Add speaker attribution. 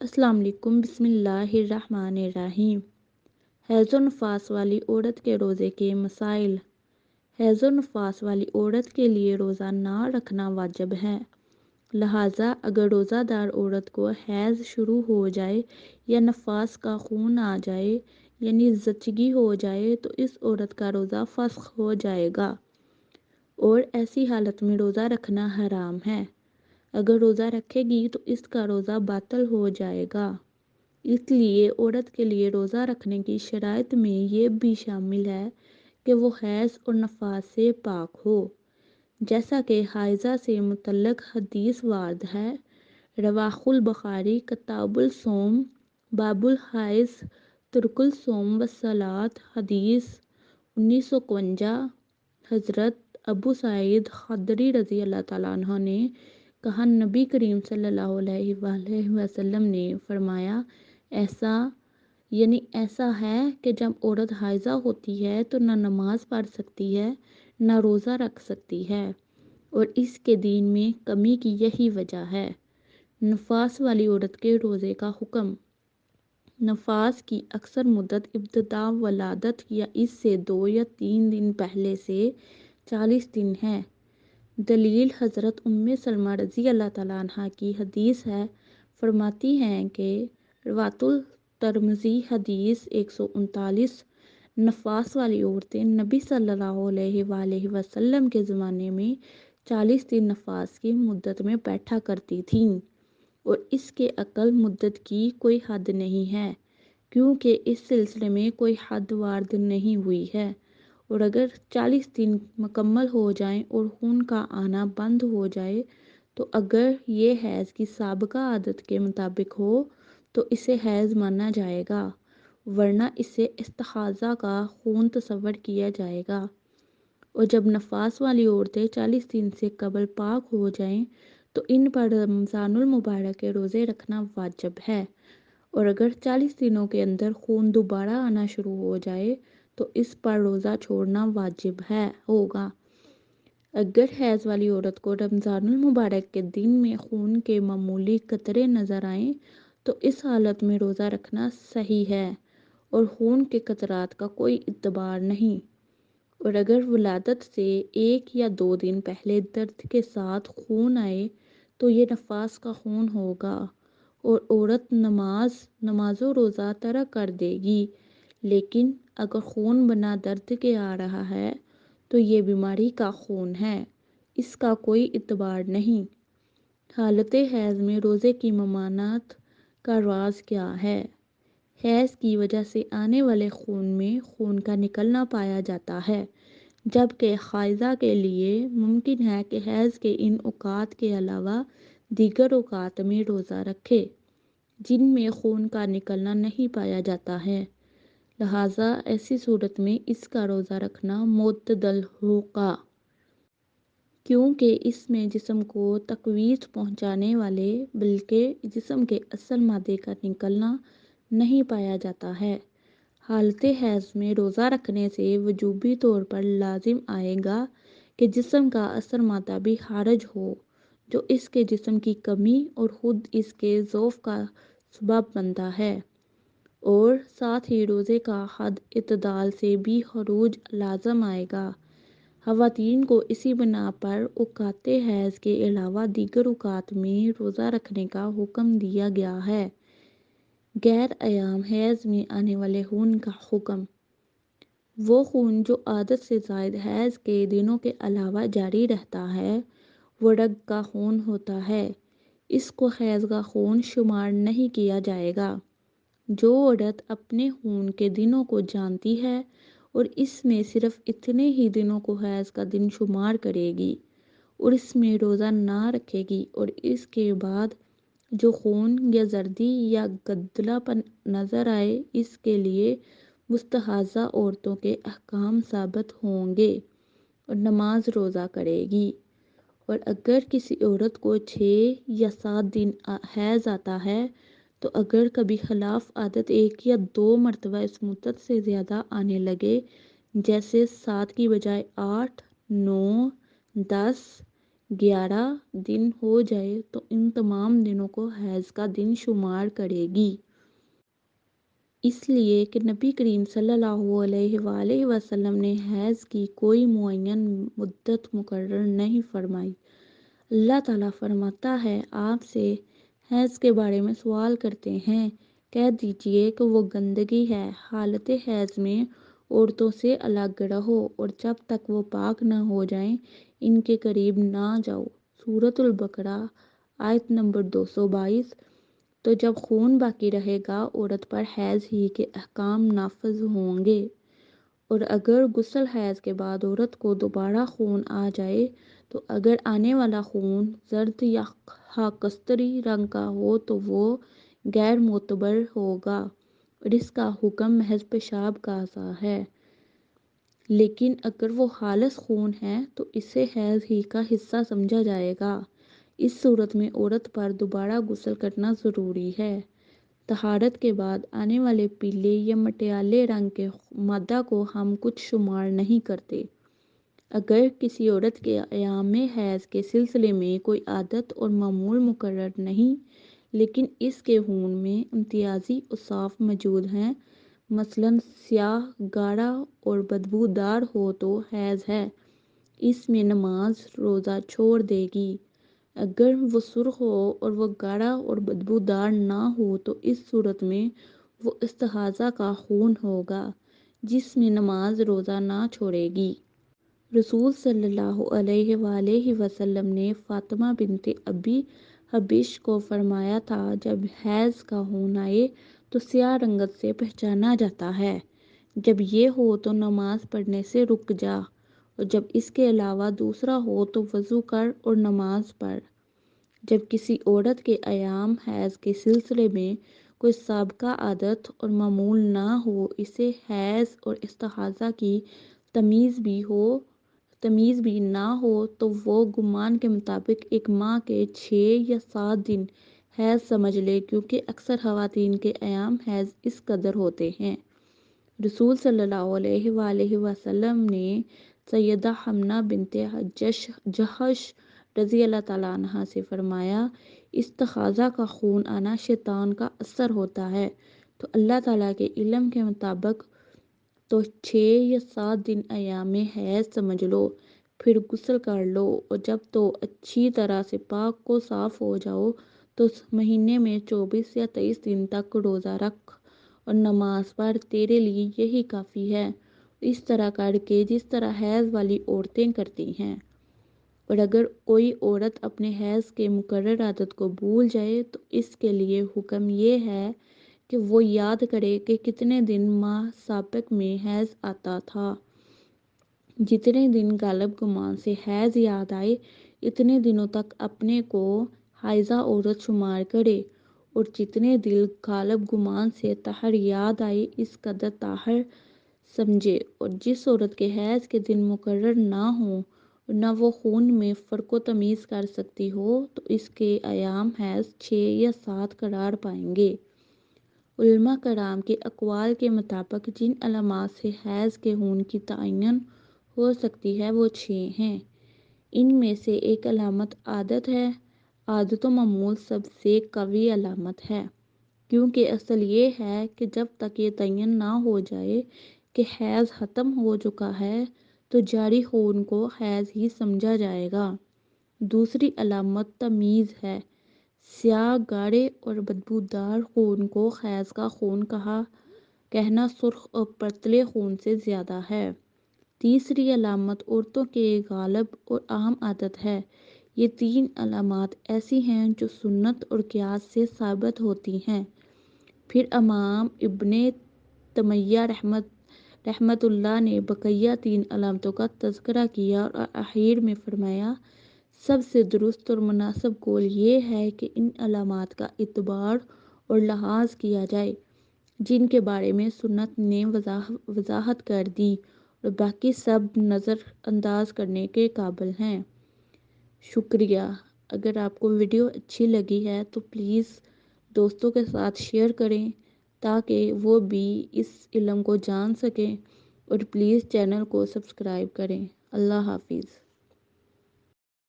Speaker 1: अस्सलाम वालेकुम। बिस्मिल्लाहिर्रहमानिर्रहीम। हैज़ो नफास वाली औरत के रोज़े के मसाइल। हैज़ो नफास वाली औरत के लिए रोज़ा ना रखना वाजिब है। लिहाजा अगर रोज़ादार औरत को हैज़ शुरू हो जाए या नफास का खून आ जाए यानी ज़चगी हो जाए तो इस औरत का रोज़ा फस्ख हो जाएगा और ऐसी हालत में रोज़ा रखना हराम है। अगर रोज़ा रखेगी तो इसका रोज़ा बातिल हो जाएगा। इसलिए औरत के लिए रोज़ा रखने की शराइत में ये भी शामिल है कि वो हैज़ और नफास से पाक हो, जैसा कि हाइज़ा से मुतल्लक हदीस वारद है। रवाहुल बुखारी किताबुल सोम बाबुल हाइज़ तुर्कुल सोम व सलात हदीस 1951। हज़रत अबू सईद खदरी रज़ी अल्लाह तआला अन्हु ने कहा, नबी करीम सल्लल्लाहु अलैहि वसल्लम ने फरमाया, ऐसा है कि जब औरत हाइज़ा होती है तो न नमाज पढ़ सकती है न रोज़ा रख सकती है और इसके दीन में कमी की यही वजह है। नफास वाली औरत के रोज़े का हुक्म। नफास की अक्सर मुद्दत इब्तिदा वलादत या इससे 2 या 3 दिन पहले से 40 दिन है। दलील हज़रत उम्मे सलमा रज़ी अल्लाह तआला अन्हा की हदीस है। फरमाती हैं कि रवातुल तरमज़ी हदीस 139। नफास वाली औरतें नबी सल्लल्लाहु अलैहि वसल्लम के ज़माने में 40 दिन नफास की मुद्दत में बैठा करती थीं और इसके अकल मुद्दत की कोई हद नहीं है, क्योंकि इस सिलसिले में कोई हद वारद नहीं हुई है। और अगर 40 दिन मुकम्मल हो जाएं और खून का आना बंद हो जाए तो अगर ये हैज़ की साबिका आदत के मुताबिक हो तो इसे हैज़ माना जाएगा, वरना इसे इस्तिहाज़ा का खून तस्वर किया जाएगा। और जब नफास वाली औरतें 40 दिन से कबल पाक हो जाएं तो इन पर रमज़ानुल मुबारक के रोज़े रखना वाजिब है। और अगर 40 दिनों के अंदर खून दोबारा आना शुरू हो जाए तो इस पर रोज़ा छोड़ना वाजिब होगा। अगर हैज़ वाली औरत को रमज़ानुल मुबारक के दिन में खून के मामूली कतरे नज़र आएँ तो इस हालत में रोज़ा रखना सही है और खून के कतरात का कोई इतबार नहीं। और अगर वलादत से 1 या 2 दिन पहले दर्द के साथ खून आए तो ये नफास का खून होगा और औरत नमाज़ो रोज़ा तरक कर देगी। लेकिन अगर खून बना दर्द के आ रहा है तो ये बीमारी का खून है, इसका कोई इतबार नहीं। हालत हैज़ में रोज़े की ममानत का राज क्या है? हैज़ की वजह से आने वाले खून में खून का निकलना पाया जाता है, जबकि हाइज़ा के लिए मुमकिन है कि हैज़ के इन औकात के अलावा दीगर औकात में रोज़ा रखे जिनमें खून का निकलना नहीं पाया जाता है। लिहाजा ऐसी सूरत में इसका रोज़ा रखना मुतदल होगा, क्योंकि इसमें जिस्म को तकवीत पहुँचाने वाले बल्कि जिस्म के असल मादे का निकलना नहीं पाया जाता है। हालत हैज़ में रोज़ा रखने से वजूबी तौर पर लाजिम आएगा कि जिस्म का असर मादा भी खारिज हो, जो इसके जिस्म की कमी और ख़ुद इसके ज़ौफ़ का सबब बनता है। और साथ ही रोज़े का हद इतदाल से भी खरूज लाज़म आएगा। ख़वातीन को इसी बिना पर औकात हैज़ के अलावा दीगर औकात में रोज़ा रखने का हुक्म दिया गया है। गैर अयाम हैज़ में आने वाले खून का हुक्म। वो खून जो आदत से ज़ायद हैज़ के दिनों के अलावा जारी रहता है वो रग का खून होता है। इसको हैज़ का खून शुमार नहीं किया जाएगा। जो औरत अपने खून के दिनों को जानती है और इसमें सिर्फ इतने ही दिनों को हैज़ का दिन शुमार करेगी और इसमें रोज़ा ना रखेगी और इसके बाद जो खून या जर्दी या गदलापन नज़र आए इसके लिए मुस्तहाज़ा औरतों के अहकाम साबित होंगे और नमाज रोज़ा करेगी। और अगर किसी औरत को 6 या 7 दिन हैज़ आता है तो अगर कभी खिलाफ आदत 1 या 2 मरतबा इस मुद्दत से ज़्यादा आने लगे, जैसे 7 की बजाय 8, 9, 10 11 दिन हो जाए तो इन तमाम दिनों को हैज़ का दिन शुमार करेगी। इसलिए कि नबी करीम सल्लल्लाहु अलैहि वसल्लम ने हैज़ की कोई मुअय्यन मुद्दत मुकर्रर नहीं फरमाई। अल्लाह ताला फरमाता है, आपसे हैज़ के बारे में सवाल करते हैं, कह दीजिए कि वो गंदगी है। हालत हैज़ में औरतों से अलग रहो और जब तक वो पाक न हो जाएं इनके करीब ना जाओ। सूरतुल बकरा आयत नंबर 222। तो जब खून बाकी रहेगा औरत पर हैज़ ही के अहकाम नाफिज होंगे। और अगर गुस्ल हैज़ के बाद औरत को दोबारा खून आ जाए तो अगर आने वाला खून जर्द या खाकस्तरी रंग का हो तो वो गैर मोतबर होगा और इसका हुक्म महज पेशाब का सा है। लेकिन अगर वो खालिस खून है तो इसे हैज़ ही का हिस्सा समझा जाएगा। इस सूरत में औरत पर दोबारा गुस्ल करना ज़रूरी है। तहारत के बाद आने वाले पीले या मटियाले रंग के मादा को हम कुछ शुमार नहीं करते। अगर किसी औरत के अयाम में हैज़ के सिलसिले में कोई आदत और मामूल मुकर्रर नहीं लेकिन इसके खून में इम्तियाजी औसाफ मौजूद हैं, मसलन स्याह, गाढ़ा और बदबूदार हो तो हैज़ है, इसमें नमाज रोज़ा छोड़ देगी। अगर वो सुर्ख हो और वो गाढ़ा और बदबूदार ना हो तो इस सूरत में वो इस्तिहाज़ा का खून होगा, जिसमें नमाज रोज़ा ना छोड़ेगी। रसूल सल्लल्लाहु अलैहि वसल्लम ने फ़ातिमा बिनते अबी हबीश को फरमाया था, जब हैज़ का खून आए तो स्याह रंगत से पहचाना जाता है। जब ये हो तो नमाज पढ़ने से रुक जा और जब इसके अलावा दूसरा हो तो वज़ू कर और नमाज पढ़। जब किसी औरत के अयाम हैज़ के सिलसिले में कोई साबिक़ा आदत और मामूल ना हो, इसे हैज़ और इस्तिहाज़ा की तमीज़ भी ना हो तो वो गुमान के मुताबिक एक माह के 6 या 7 दिन हैज़ समझ ले, क्योंकि अक्सर ख़वातीन के अयाम हैज़ इस कदर होते हैं। रसूल सल्लल्लाहु अलैहि वसल्लम ने सैयदा हम्ना बिनते जहश रज़ी अल्लाह ताला अन्हा से फरमाया, इस्तिहाज़ा का खून आना शैतान का असर होता है, तो अल्लाह ताला के इल्म के मुताबिक तो 6 या 7 दिन अयाम हैज़ समझ लो, फिर गुस्ल कर लो और जब तो अच्छी तरह से पाक को साफ़ हो जाओ तो उस महीने में 24 या 23 दिन तक रोज़ा रख और नमाज पढ़, तेरे लिए यही काफ़ी है। इस तरह करके जिस तरह हैज़ वाली औरतें करती हैं। और अगर कोई औरत अपने हैज़ के मुकर्रर आदत को भूल जाए तो इसके लिए हुक्म ये है कि वो याद करे कि कितने दिन माह साबिक़ में हैज़ आता था। जितने दिन गालिब गुमान से हैज़ याद आए इतने दिनों तक अपने को हाइज़ा औरत शुमार करे और जितने दिन गालिब गुमान से ताहर याद आए इस कदर ताहर समझे। और जिस औरत के हैज़ के दिन मुकर्रर ना हो और न वो खून में फ़र्क़ो तमीज़ कर सकती हो तो इसके अयाम हैज़ 6 या 7 करार पाएंगे। उलमा कराम के अक़वाल के मुताबिक जिन अलामात से हैज़ के खून की तयन हो सकती है वो 6 हैं। इनमें से एक अलामत आदत है। आदत व मामूल सबसे कवी अलामत है, क्योंकि असल ये है कि जब तक ये तयन ना हो जाए कि हैज़ ख़त्म हो चुका है तो जारी खून को हैज़ ही समझा जाएगा। दूसरी अलामत तमीज़ है। स्याह, गाढ़े और बदबूदार खून को हैज़ का खून कहना सुर्ख और पतले खून से ज़्यादा है। तीसरी अलामत औरतों के गालिब और आम आदत है। ये 3 अलामात ऐसी हैं जो सुन्नत और क़ियास से साबित होती हैं। फिर इमाम इब्ने तैमिया रहमतुल्लाह ने बक़िया 3 अलामतों का तज़किरा किया और आखिर में फरमाया, सबसे दुरुस्त और मुनासिब कौल ये है कि इन अलामात का इत्बार और लिहाज किया जाए जिनके बारे में सुन्नत ने वज़ाहत कर दी और बाकी सब नज़रअंदाज करने के काबिल हैं। शुक्रिया। अगर आपको वीडियो अच्छी लगी है तो प्लीज़ दोस्तों के साथ शेयर करें ताकि वो भी इस इल्म को जान सकें और प्लीज़ चैनल को सब्सक्राइब करें। अल्लाह हाफिज़।